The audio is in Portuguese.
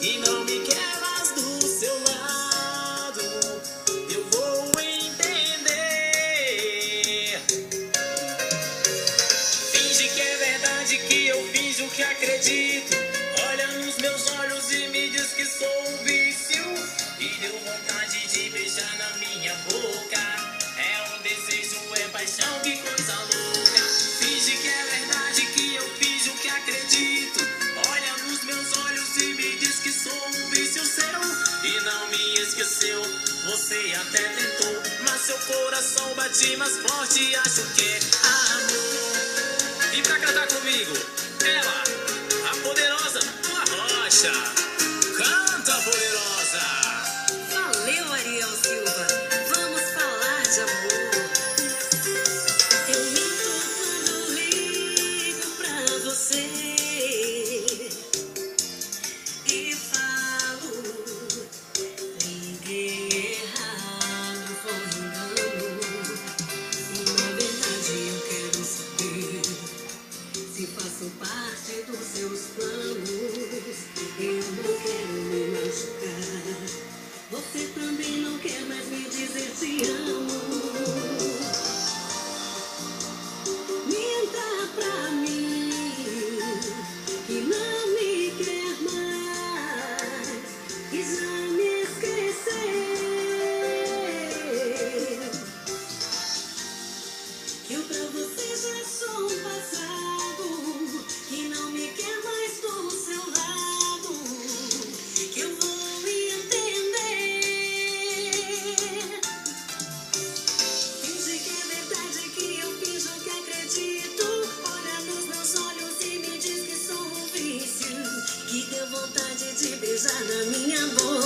e não me quer mais do seu lado, eu vou entender. Finge que é verdade que eu finjo que acredito. Olha nos meus olhos e me diz que sou um vício. E deu vontade de beijar na minha boca. É um desejo, é paixão, que coisa louca. Finge que é verdade que eu finjo que acredito. Olha nos meus olhos e me diz que sou um vício seu. E não me esqueceu, você até tentou, mas seu coração bate mais forte, acho que é amor. E pra cantar comigo, ela, a poderosa Tua Rocha. Canta, poderosa! Valeu, Ariel Silva. Vamos falar de amor. Eu minto quando ligo pra você e falo: liguei errado, foi engano. Na verdade, eu quero saber se faço parte dos seus planos. Eu não quero me machucar. Você também não quer mais me dizer te amo. Minta pra mim que não me quer mais, que já me esqueceu, que eu pra você já sou um passado, que não me quer mais do seu lado, que eu vou entender. Finge que é verdade que eu finjo que acredito. Olha nos meus olhos e me diz que sou um vício, que deu vontade de beijar na minha boca.